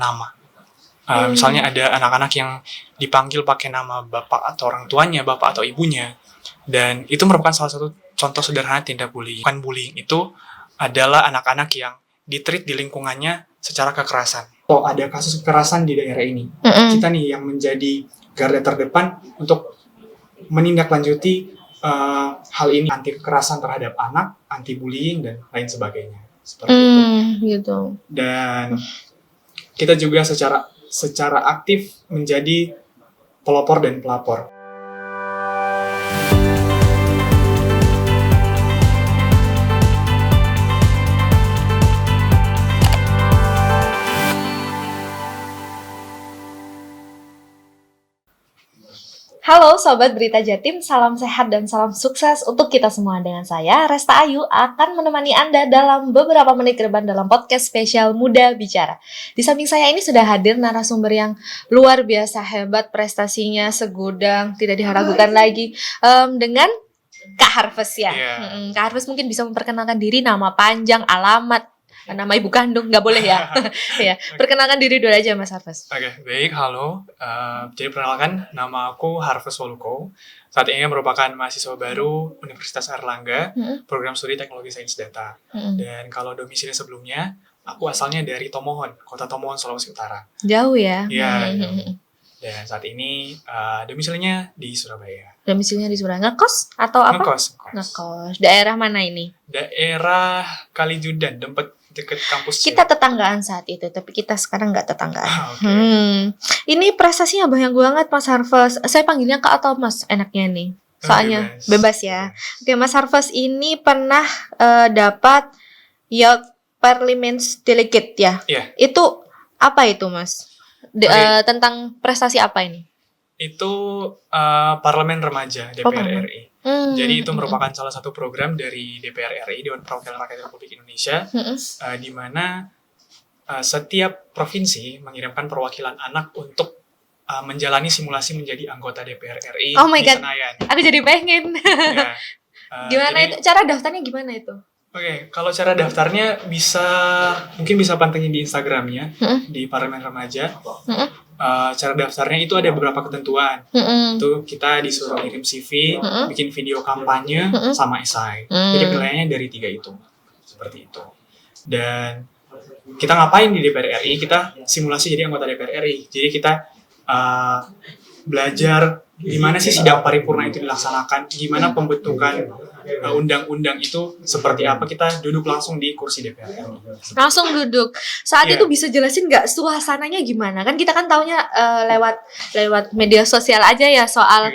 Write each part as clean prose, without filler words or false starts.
nama. Misalnya ada anak-anak yang dipanggil pakai nama bapak atau orang tuanya, bapak atau ibunya. Dan itu merupakan salah satu contoh sederhana tindak bullying. Bukan bullying, itu adalah anak-anak yang ditreat di lingkungannya secara kekerasan. Oh, ada kasus kekerasan di daerah ini. Kita nih yang menjadi garda terdepan untuk menindaklanjuti hal ini, anti kekerasan terhadap anak, anti bullying, dan lain sebagainya. Seperti itu. Gitu. Dan kita juga secara aktif menjadi pelopor dan pelapor. Halo Sobat Berita Jatim, salam sehat dan salam sukses untuk kita semua. Dengan saya, Resta Ayu, akan menemani Anda dalam beberapa menit ke depan dalam podcast spesial Muda Bicara. Di samping saya ini sudah hadir narasumber yang luar biasa hebat, prestasinya segudang, tidak diragukan lagi, dengan Kak Harvest ya. Kak Harvest mungkin bisa memperkenalkan diri, nama panjang, alamat, nama ibu kandung, nggak boleh ya. Ya, perkenalkan diri dulu aja Mas Harvest. Oke, baik, halo. Jadi perkenalkan, nama aku Harvest Woluko. Saat ini merupakan mahasiswa baru Universitas Airlangga, program studi Teknologi Sains Data. Dan kalau domisili sebelumnya, aku asalnya dari Tomohon, Kota Tomohon, Sulawesi Utara. Jauh ya? Iya, dan saat ini domisilinya di Surabaya. Domisilinya di Surabaya. Ngekos atau apa? Ngekos. Daerah mana ini? Daerah Kalijudan, dekat kampus. Kita tetanggaan saat itu, tapi kita sekarang nggak tetanggaan. Ini prestasinya banyak banget Mas Harvest. Saya panggilnya Kak atau Mas enaknya nih? Soalnya bebas ya. Oke, Mas Harvest ini pernah dapat Youth Parliament Delegate ya? Iya. Itu apa itu Mas? Tentang prestasi apa ini? Itu Parlemen Remaja DPR RI. Jadi itu merupakan salah satu program dari DPR RI, Dewan Perwakilan Rakyat Republik Indonesia, di mana setiap provinsi mengirimkan perwakilan anak untuk menjalani simulasi menjadi anggota DPR RI di Senayan. Aku jadi pengen. Ya, gimana itu? Cara daftarnya gimana itu? Oke, kalau cara daftarnya mungkin bisa pantengin di Instagramnya di Parlemen Remaja. Cara daftarnya itu ada beberapa ketentuan. Itu kita disuruh kirim CV, bikin video kampanye, sama esai. Jadi penilaiannya dari 3 itu. Seperti itu. Dan kita ngapain di DPR RI? Kita simulasi jadi anggota DPR RI. Jadi kita belajar gimana sih sidang paripurna itu dilaksanakan, gimana pembentukan undang-undang itu seperti apa, kita duduk langsung di kursi DPR. Langsung duduk. Saat itu bisa jelasin nggak suasananya gimana? Kan kita kan taunya lewat media sosial aja ya soal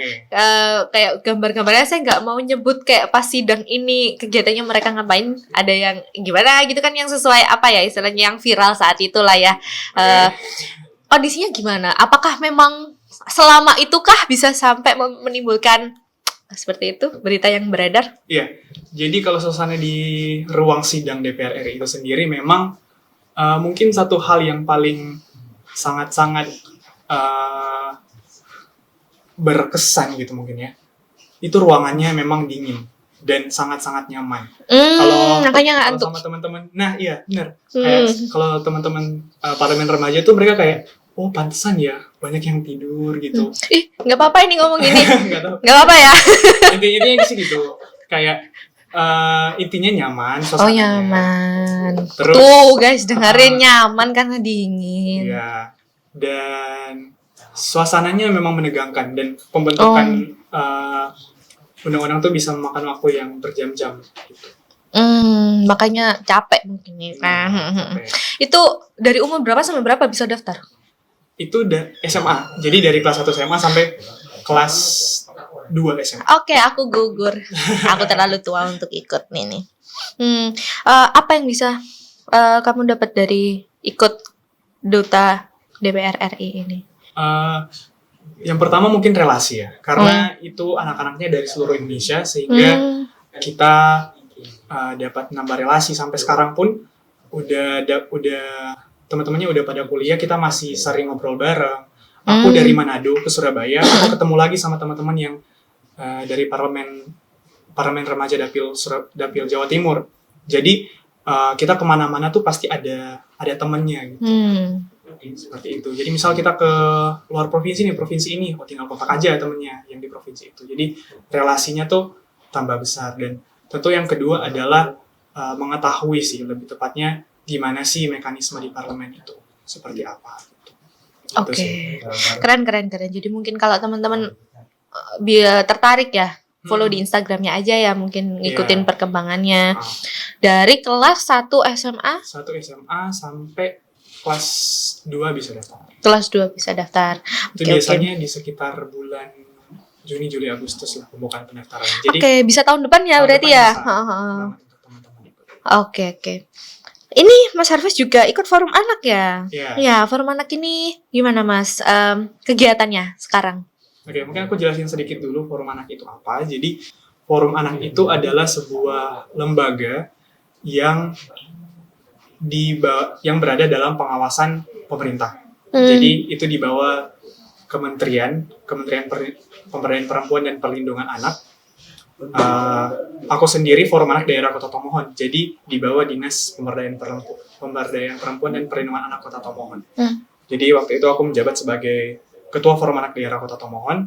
kayak gambar-gambarnya. Saya nggak mau nyebut kayak pas sidang ini kegiatannya mereka ngapain, ada yang gimana gitu kan, yang sesuai apa ya istilahnya yang viral saat itulah ya. Kondisinya gimana? Apakah memang selama itukah bisa sampai menimbulkan seperti itu berita yang beredar? Iya, jadi kalau suasana di ruang sidang DPR RI itu sendiri memang mungkin satu hal yang paling sangat-sangat berkesan gitu mungkin ya. Itu ruangannya memang dingin dan sangat-sangat nyaman. Makanya kalau sama teman-teman, nah iya benar. Kayak kalau teman-teman Parlemen Remaja tuh mereka kayak, oh pantesan ya banyak yang tidur gitu. Nggak apa-apa ini ngomong gini. Nggak apa-apa ya. Intinya sih gitu. Kayak intinya nyaman, suasananya. Oh nyaman. Terus, tuh guys dengerin nyaman karena dingin. Iya. Dan suasananya memang menegangkan dan pembentukan undang-undang tuh bisa memakan waktu yang berjam-jam gitu. Makanya capek mungkin ya. Capek. Itu dari umur berapa sampai berapa bisa daftar? Itu SMA. Jadi dari kelas 1 SMA sampai kelas 2 SMA. Oke, aku gugur. Aku terlalu tua untuk ikut nih. Apa yang bisa kamu dapat dari ikut Duta DPR RI ini? Yang pertama mungkin relasi ya. Karena itu anak-anaknya dari seluruh Indonesia sehingga kita dapat nambah relasi. Sampai sekarang pun udah teman-temannya udah pada kuliah, kita masih sering ngobrol bareng. Aku dari Manado ke Surabaya, aku ketemu lagi sama teman-teman yang dari Parlemen Remaja Dapil Jawa Timur. Jadi kita kemana-mana tuh pasti ada temannya gitu. seperti itu. Jadi misal kita ke luar provinsi nih, provinsi ini, tinggal kontak aja temennya yang di provinsi itu. Jadi relasinya tuh tambah besar. Dan tentu yang kedua adalah mengetahui sih, lebih tepatnya gimana sih mekanisme di parlemen itu, seperti apa. Gitu. Gitu Oke. sih. Keren. Jadi mungkin kalau teman-teman biar tertarik ya, follow di Instagramnya aja ya, mungkin ngikutin Iya. perkembangannya. Ah, Dari kelas 1 SMA, 1 SMA sampai kelas 2 bisa daftar. kelas 2 bisa daftar. Itu Oke. biasanya di sekitar bulan Juni, Juli, Agustus lah pembukaan pendaftaran. Jadi Oke, bisa tahun depan ya tahun berarti depan ya. bisa banget untuk teman-teman ikut. Oke. Ini Mas Harvest juga ikut forum anak ya? Iya. Ya, forum anak ini gimana Mas kegiatannya sekarang? Oke, mungkin aku jelasin sedikit dulu forum anak itu apa. Jadi forum anak itu adalah sebuah lembaga yang yang berada dalam pengawasan pemerintah. Jadi itu di bawah Kementerian Pemberdayaan Perempuan dan Perlindungan Anak. Aku sendiri forum anak daerah Kota Tomohon. Jadi di bawah Dinas Pemberdayaan Perempuan dan Perlindungan Anak Kota Tomohon. Jadi waktu itu aku menjabat sebagai Ketua Forum Anak Daerah Kota Tomohon.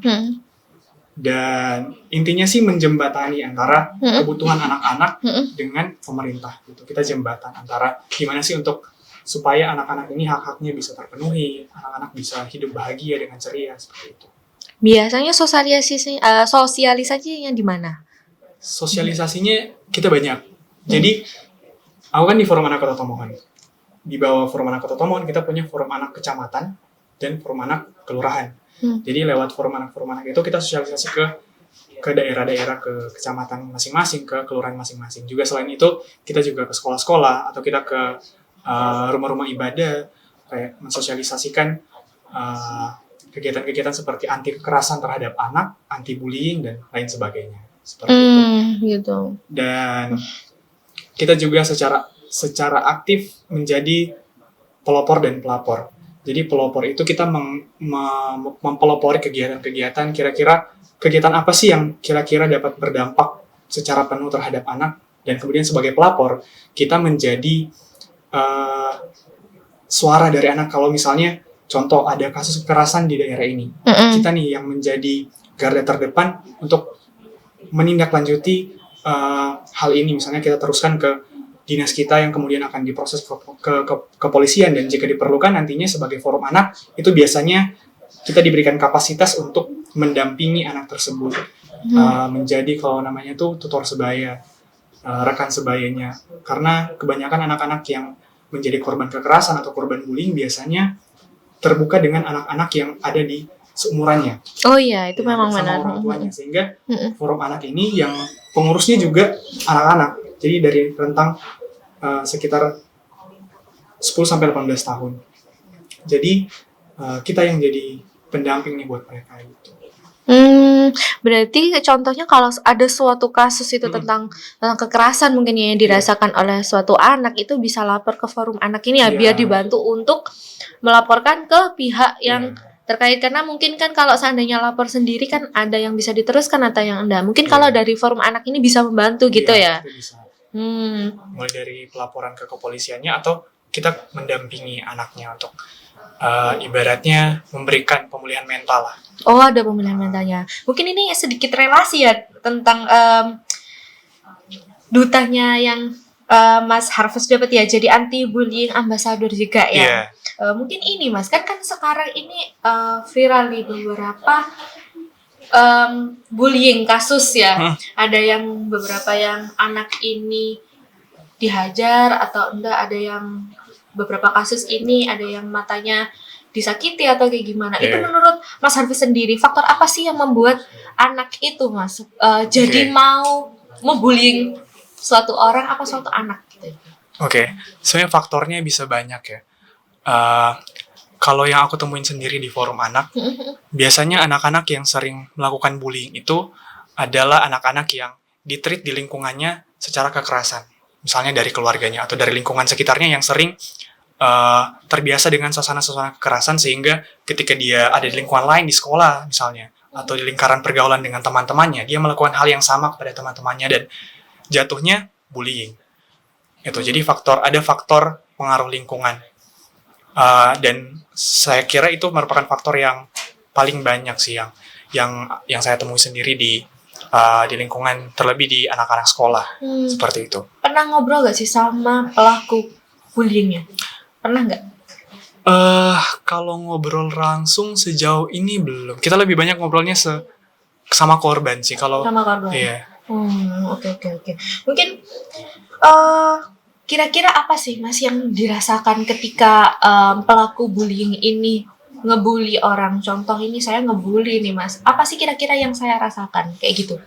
Dan intinya sih menjembatani antara kebutuhan anak-anak dengan pemerintah gitu. Kita jembatan antara gimana sih untuk supaya anak-anak ini hak-haknya bisa terpenuhi, anak-anak bisa hidup bahagia dengan ceria seperti itu. Biasanya sosialisasinya di mana? Sosialisasinya kita banyak. Jadi aku kan di Forum Anak Kota Tomohon. Di bawah Forum Anak Kota Tomohon kita punya Forum Anak Kecamatan dan Forum Anak Kelurahan. Jadi lewat forum anak itu kita sosialisasi ke daerah-daerah, ke kecamatan masing-masing, ke kelurahan masing-masing. Juga selain itu kita juga ke sekolah-sekolah atau kita ke rumah-rumah ibadah, kayak mensosialisasikan kegiatan-kegiatan seperti anti kekerasan terhadap anak, anti bullying dan lain sebagainya. Seperti itu. Gitu. Dan kita juga secara aktif menjadi pelopor dan pelapor. Jadi pelopor itu kita mempelopori kegiatan-kegiatan, kira-kira kegiatan apa sih yang kira-kira dapat berdampak secara penuh terhadap anak, dan kemudian sebagai pelapor kita menjadi suara dari anak. Kalau misalnya contoh ada kasus kekerasan di daerah ini, kita nih yang menjadi garda terdepan untuk menindaklanjuti hal ini. Misalnya kita teruskan ke dinas kita yang kemudian akan diproses ke kepolisian, dan jika diperlukan nantinya sebagai forum anak itu biasanya kita diberikan kapasitas untuk mendampingi anak tersebut, menjadi kalau namanya tuh tutor sebaya, rekan sebayanya, karena kebanyakan anak-anak yang menjadi korban kekerasan atau korban bullying biasanya terbuka dengan anak-anak yang ada di seumurannya. Oh iya, itu memang sama benar. orang tuanya, sehingga forum anak ini yang pengurusnya juga anak-anak. Jadi dari rentang sekitar 10-18 tahun. Jadi kita yang jadi pendamping nih buat mereka gitu. Berarti contohnya kalau ada suatu kasus itu tentang kekerasan mungkin ya yang dirasakan oleh suatu anak, itu bisa lapor ke forum anak ini ya, biar dibantu untuk melaporkan ke pihak yang terkait. Karena mungkin kan kalau seandainya lapor sendiri kan ada yang bisa diteruskan atau yang enggak. Mungkin kalau dari forum anak ini bisa membantu gitu ya. Bisa. Mulai dari pelaporan ke kepolisiannya atau kita mendampingi anaknya untuk ibaratnya memberikan pemulihan mental lah. Oh, ada pemulihan mentalnya. Mungkin ini sedikit relasi ya tentang dutanya yang Mas Harvest dapat ya, jadi anti bullying ambassador juga ya. Mungkin ini Mas kan sekarang ini viral nih beberapa bullying kasus ya. Ada yang beberapa yang anak ini dihajar atau enggak, ada yang beberapa kasus ini ada yang matanya disakiti atau kayak gimana. Itu menurut Mas Harvest sendiri, faktor apa sih yang membuat anak itu Mas jadi mau membullying suatu orang apa suatu anak gitu? Sebenarnya faktornya bisa banyak ya. Kalau yang aku temuin sendiri di forum anak, biasanya anak-anak yang sering melakukan bullying itu adalah anak-anak yang ditreat di lingkungannya secara kekerasan. Misalnya dari keluarganya atau dari lingkungan sekitarnya yang sering terbiasa dengan suasana-suasana kekerasan, sehingga ketika dia ada di lingkungan lain, di sekolah misalnya, atau di lingkaran pergaulan dengan teman-temannya, dia melakukan hal yang sama kepada teman-temannya dan jatuhnya bullying. Jadi ada faktor pengaruh lingkungan. Dan saya kira itu merupakan faktor yang paling banyak sih yang saya temui sendiri di lingkungan, terlebih di anak-anak sekolah. Seperti itu. Pernah ngobrol gak sih sama pelaku bullyingnya? Pernah nggak? Kalau ngobrol langsung sejauh ini belum. Kita lebih banyak ngobrolnya sama korban sih. Kalau Sama korban. iya. Oke. Mungkin kira-kira apa sih Mas yang dirasakan ketika pelaku bullying ini ngebully orang? Contoh ini saya ngebully nih Mas. Apa sih kira-kira yang saya rasakan kayak gitu?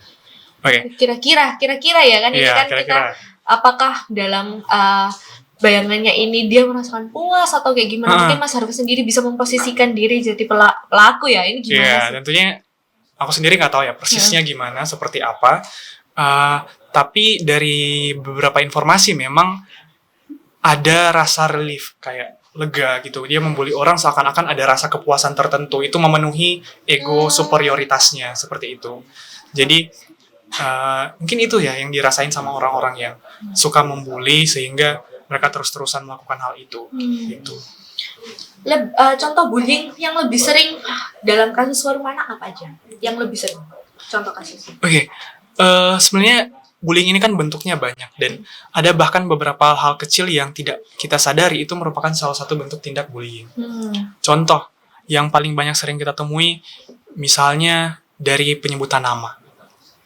Oke. Kira-kira ya kan ini Iya, kan kira-kira. kita apakah dalam bayangannya ini dia merasakan puas atau kayak gimana? Mungkin Mas Harvey sendiri bisa memposisikan diri jadi pelaku ya. Ini gimana Iya, sih? tentunya aku sendiri nggak tahu ya persisnya gimana, seperti apa. Tapi dari beberapa informasi memang ada rasa relief, kayak lega gitu. Dia membuli orang seakan-akan ada rasa kepuasan tertentu. Itu memenuhi ego superioritasnya, seperti itu. Jadi mungkin itu ya yang dirasain sama orang-orang yang suka membuli sehingga mereka terus-terusan melakukan hal itu. Gitu. Contoh bullying yang lebih sering dalam kasus mana apa aja? Yang lebih sering? Contoh kasusnya. Oke. Sebenarnya bullying ini kan bentuknya banyak dan ada bahkan beberapa hal kecil yang tidak kita sadari itu merupakan salah satu bentuk tindak bullying. Contoh yang paling banyak sering kita temui misalnya dari penyebutan nama.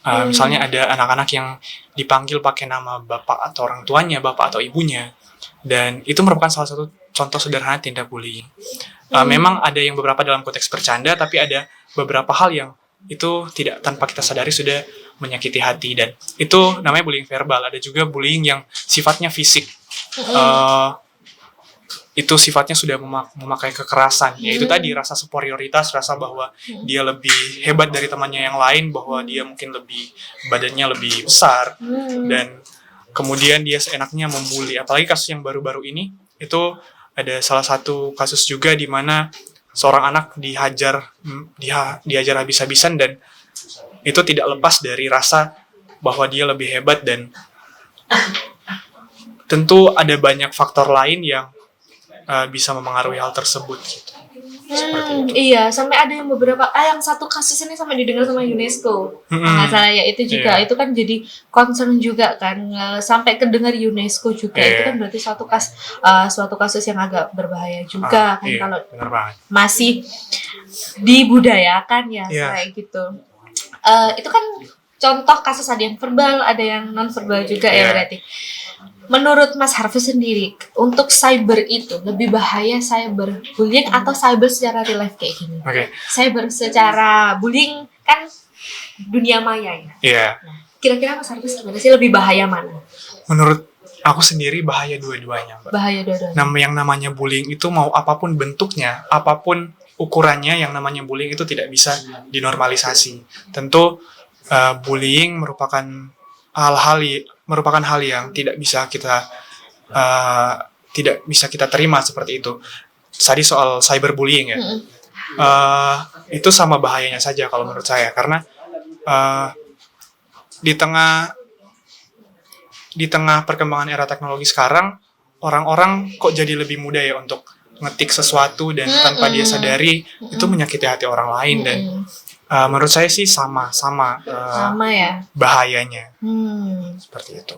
Misalnya ada anak-anak yang dipanggil pakai nama bapak atau orang tuanya, bapak atau ibunya, dan itu merupakan salah satu contoh sederhana tindak bullying. Memang ada yang beberapa dalam konteks bercanda, tapi ada beberapa hal yang itu tidak tanpa kita sadari sudah menyakiti hati, dan itu namanya bullying verbal. Ada juga bullying yang sifatnya fisik. Itu sifatnya sudah memakai kekerasan, yaitu tadi rasa superioritas, rasa bahwa dia lebih hebat dari temannya yang lain, bahwa dia mungkin badannya lebih besar, dan kemudian dia seenaknya membuli. Apalagi kasus yang baru-baru ini, itu ada salah satu kasus juga di mana seorang anak dihajar habis-habisan, dan itu tidak lepas dari rasa bahwa dia lebih hebat, dan tentu ada banyak faktor lain yang bisa memengaruhi hal tersebut gitu. Seperti itu. Iya, sampai ada yang beberapa yang satu kasus ini sampai didengar sama UNESCO. Nggak salah ya, itu juga itu kan jadi concern juga kan, sampai kedengar UNESCO juga. Itu kan berarti suatu kasus yang agak berbahaya juga kan kalau masih dibudayakan ya kayak gitu. Itu kan contoh kasus, ada yang verbal, ada yang non verbal juga ya berarti. Menurut Mas Harvey sendiri, untuk cyber itu lebih bahaya cyber bullying atau cyber secara real life kayak gini? Cyber secara bullying kan dunia maya ya. Iya. Nah, kira-kira Mas Harvey gimana sih, lebih bahaya mana? Menurut aku sendiri bahaya dua-duanya, Mbak. Bahaya dua-duanya. Yang namanya bullying itu mau apapun bentuknya, apapun ukurannya, yang namanya bullying itu tidak bisa dinormalisasi. Tentu bullying merupakan hal yang tidak bisa kita terima seperti itu. Tadi soal cyberbullying ya, itu sama bahayanya saja kalau menurut saya, karena di tengah perkembangan era teknologi sekarang, orang-orang kok jadi lebih mudah ya untuk ngetik sesuatu dan tanpa dia sadari itu menyakiti hati orang lain, dan menurut saya sih sama ya bahayanya. Seperti itu.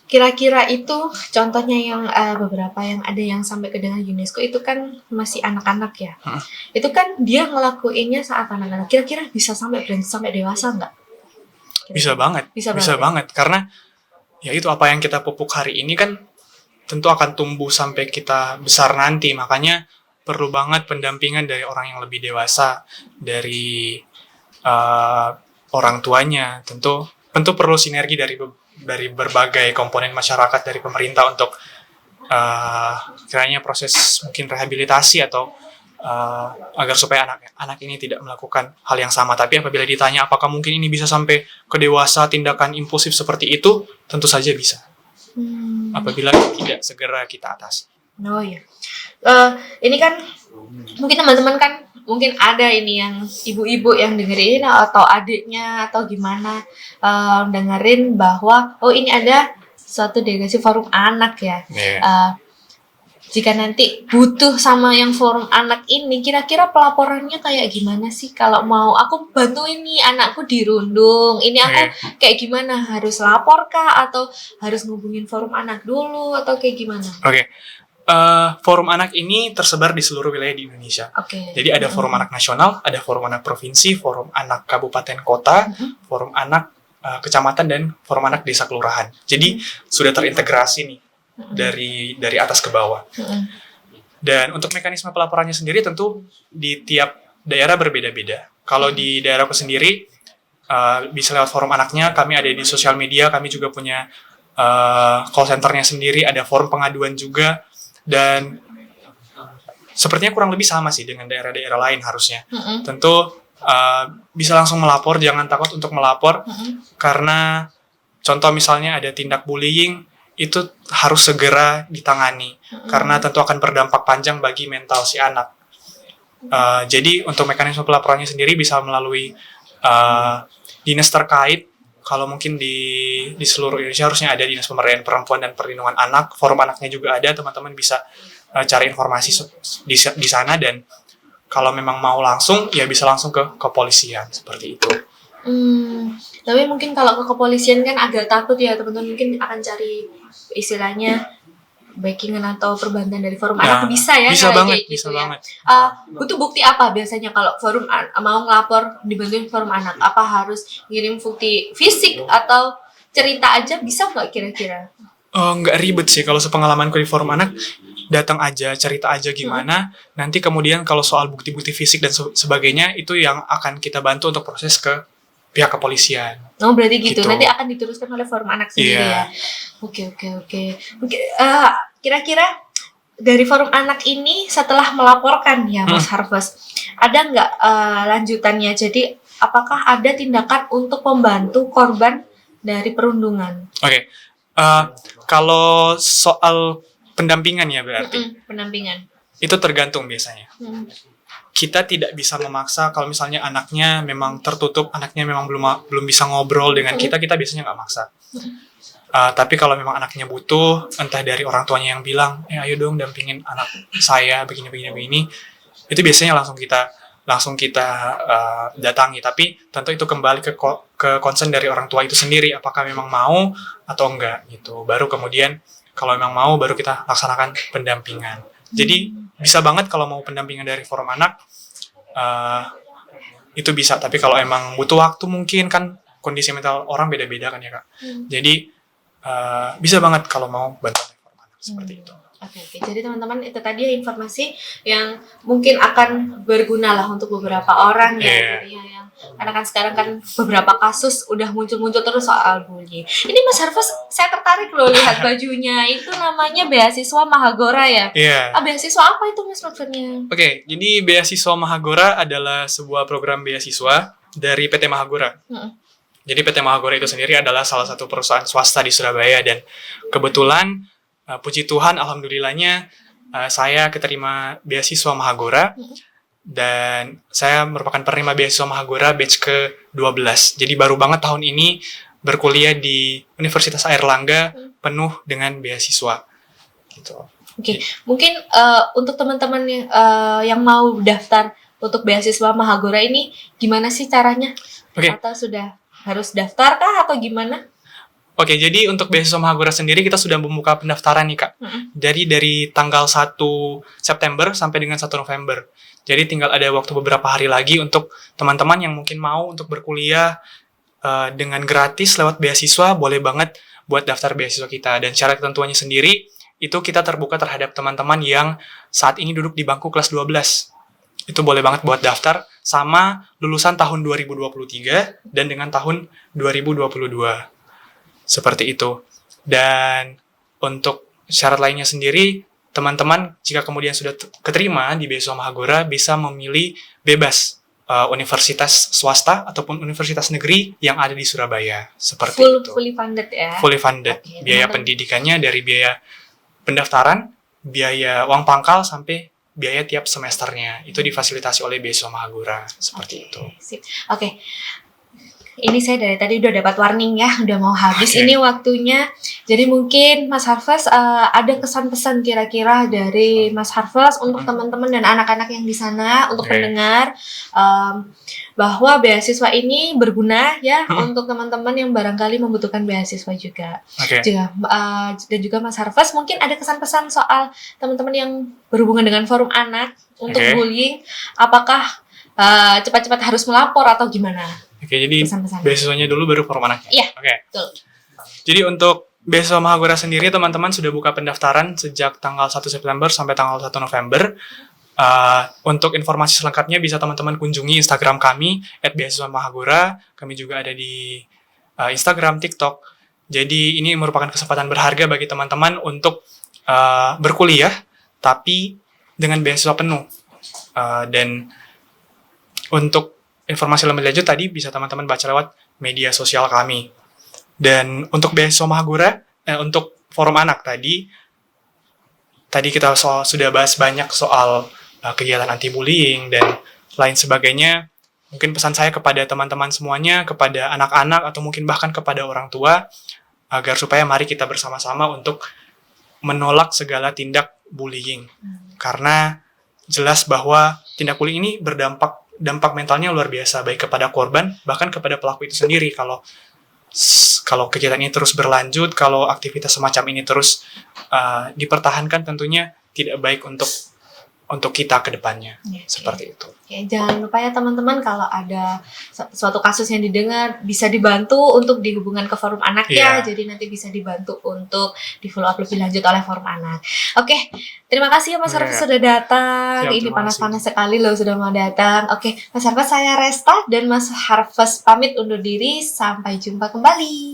Kira-kira itu contohnya yang beberapa yang ada yang sampai ke dengan UNESCO itu kan masih anak-anak ya. Itu kan dia ngelakuinnya saat anak-anak. Kira-kira bisa sampai dewasa nggak? Bisa banget. Bisa banget. Karena ya itu, apa yang kita pupuk hari ini kan tentu akan tumbuh sampai kita besar nanti. Makanya perlu banget pendampingan dari orang yang lebih dewasa, dari orang tuanya. Tentu perlu sinergi dari berbagai komponen masyarakat, dari pemerintah untuk kiranya proses mungkin rehabilitasi atau agar supaya anak ini tidak melakukan hal yang sama. Tapi apabila ditanya apakah mungkin ini bisa sampai ke dewasa, tindakan impulsif seperti itu, tentu saja bisa. Apabila tidak segera kita atasi. Oh iya. Ini kan mungkin teman-teman kan mungkin ada ini yang ibu-ibu yang dengerin atau adiknya atau gimana dengerin bahwa ini ada suatu delegasi forum anak ya. jika nanti butuh sama yang forum anak ini, kira-kira pelaporannya kayak gimana sih? Kalau mau aku bantuin nih anakku dirundung, ini aku kayak gimana? Harus lapor kah atau harus ngubungin forum anak dulu atau kayak gimana? Oke. Forum anak ini tersebar di seluruh wilayah di Indonesia. Jadi ada forum anak nasional, ada forum anak provinsi, forum anak kabupaten kota, forum anak kecamatan, dan forum anak desa kelurahan. Jadi sudah terintegrasi nih dari atas ke bawah. Dan untuk mekanisme pelaporannya sendiri tentu di tiap daerah berbeda-beda. Kalau di daerahku sendiri bisa lewat forum anaknya, kami ada di sosial media, kami juga punya call centernya sendiri, ada forum pengaduan juga. Dan sepertinya kurang lebih sama sih dengan daerah-daerah lain harusnya. Tentu bisa langsung melapor, jangan takut untuk melapor, karena contoh misalnya ada tindak bullying, itu harus segera ditangani, karena tentu akan berdampak panjang bagi mental si anak. Jadi untuk mekanisme pelaporannya sendiri bisa melalui dinas terkait. Kalau mungkin di seluruh Indonesia harusnya ada Dinas Pemberdayaan Perempuan dan Perlindungan Anak, forum anaknya juga ada, teman-teman bisa cari informasi di sana, dan kalau memang mau langsung, ya bisa langsung ke kepolisian, seperti itu. Tapi mungkin kalau ke kepolisian kan agak takut ya, teman-teman mungkin akan cari istilahnya backingan atau perbantuan dari forum anak, bisa ya? Bisa banget, gitu bisa ya. banget. Butuh bukti apa biasanya kalau forum mau ngelapor dibantuin forum anak? Apa harus ngirim bukti fisik atau cerita aja bisa nggak kira-kira? Nggak ribet sih kalau sepengalamanku di forum anak. Datang aja, cerita aja gimana. Nanti kemudian kalau soal bukti-bukti fisik dan sebagainya, itu yang akan kita bantu untuk proses ke pihak kepolisian. Oh, berarti gitu. Nanti akan diteruskan oleh forum anak sendiri ya. Oke. Kira-kira dari forum anak ini setelah melaporkan ya, Mas Harvest, ada nggak lanjutannya? Jadi apakah ada tindakan untuk membantu korban dari perundungan? Oke. Kalau soal pendampingan ya berarti. Pendampingan. Itu tergantung biasanya. Kita tidak bisa memaksa. Kalau misalnya anaknya memang tertutup, anaknya memang belum bisa ngobrol dengan kita biasanya nggak maksa. Tapi kalau memang anaknya butuh, entah dari orang tuanya yang bilang, ayo dong dampingin anak saya begini, itu biasanya langsung kita datangi. Tapi tentu itu kembali ke concern dari orang tua itu sendiri, apakah memang mau atau enggak gitu. Baru kemudian kalau memang mau, baru kita laksanakan pendampingan. Jadi bisa banget kalau mau pendampingan dari forum anak, itu bisa. Tapi kalau emang butuh waktu, mungkin kan kondisi mental orang beda-beda kan ya Kak. Jadi bisa banget kalau mau bantuan dari forum anak, seperti itu. Oke. Jadi teman-teman, itu tadi informasi yang mungkin akan berguna lah untuk beberapa orang ya. Jadi yang karena kan sekarang kan beberapa kasus udah muncul terus soal bullying. Ini Mas Harvest, saya tertarik loh lihat bajunya. Itu namanya beasiswa Mahagora ya? Beasiswa apa itu Mas maksudnya? Oke, jadi beasiswa Mahagora adalah sebuah program beasiswa dari PT Mahagora. Jadi PT Mahagora itu sendiri adalah salah satu perusahaan swasta di Surabaya, dan kebetulan puji Tuhan, alhamdulillahnya saya keterima beasiswa Mahagora, dan saya merupakan penerima beasiswa Mahagora batch ke-12. Jadi baru banget tahun ini berkuliah di Universitas Airlangga penuh dengan beasiswa. Gitu. Oke. Mungkin untuk teman-teman yang mau daftar untuk beasiswa Mahagora ini, gimana sih caranya? Atau sudah harus daftar kah atau gimana? Oke, jadi untuk beasiswa Mahagora sendiri kita sudah membuka pendaftaran nih Kak. Dari tanggal 1 September sampai dengan 1 November. Jadi tinggal ada waktu beberapa hari lagi untuk teman-teman yang mungkin mau untuk berkuliah dengan gratis lewat beasiswa, boleh banget buat daftar beasiswa kita. Dan syarat ketentuannya sendiri, itu kita terbuka terhadap teman-teman yang saat ini duduk di bangku kelas 12. Itu boleh banget buat daftar, sama lulusan tahun 2023 dan dengan tahun 2022. Seperti itu. Dan untuk syarat lainnya sendiri, teman-teman jika kemudian sudah keterima di beasiswa Mahagora bisa memilih bebas universitas swasta ataupun universitas negeri yang ada di Surabaya. Seperti itu. Fully funded ya? Fully funded. Biaya pendidikannya dari biaya pendaftaran, biaya uang pangkal, sampai biaya tiap semesternya. Itu difasilitasi oleh beasiswa Mahagora. Seperti itu. Oke. ini saya dari tadi udah dapat warning ya, udah mau habis Oke. ini waktunya. Jadi mungkin Mas Harvest ada kesan-pesan kira-kira dari Mas Harvest untuk teman-teman dan anak-anak yang di sana, untuk Oke. pendengar, bahwa beasiswa ini berguna ya untuk teman-teman yang barangkali membutuhkan beasiswa juga. Oke. Dan juga Mas Harvest mungkin ada kesan-pesan soal teman-teman yang berhubungan dengan forum anak untuk Oke. bullying, apakah cepat-cepat harus melapor atau gimana? Oke, jadi Pesan-pesan. beasiswanya dulu baru forum anaknya. Iya. Oke. Betul. Jadi untuk beasiswa Mahagora sendiri, teman-teman sudah buka pendaftaran sejak tanggal 1 September sampai tanggal 1 November. Untuk informasi selengkapnya bisa teman-teman kunjungi Instagram kami @beasiswamahagora. Kami juga ada di Instagram, TikTok. Jadi ini merupakan kesempatan berharga bagi teman-teman untuk berkuliah, tapi dengan beasiswa penuh. Dan untuk informasi lebih lanjut tadi bisa teman-teman baca lewat media sosial kami. Dan untuk beasiswa Mahagora, untuk forum anak tadi kita sudah bahas banyak soal kegiatan anti-bullying dan lain sebagainya. Mungkin pesan saya kepada teman-teman semuanya, kepada anak-anak atau mungkin bahkan kepada orang tua, agar supaya mari kita bersama-sama untuk menolak segala tindak bullying. Karena jelas bahwa tindak bullying ini dampak mentalnya luar biasa, baik kepada korban, bahkan kepada pelaku itu sendiri. Kalau kegiatan ini terus berlanjut, kalau aktivitas semacam ini terus dipertahankan, tentunya tidak baik untuk kita ke depannya. Seperti itu. Oke, jangan lupa ya teman-teman, kalau ada suatu kasus yang didengar bisa dibantu untuk dihubungkan ke forum anak ya. Jadi nanti bisa dibantu untuk di follow up lebih lanjut oleh forum anak. Oke, terima kasih ya Mas Harvest sudah datang. Siap, Ini terima panas-panas sekali loh sudah mau datang. Oke, Mas Harvest, saya Resta dan Mas Harvest pamit undur diri. Sampai jumpa kembali.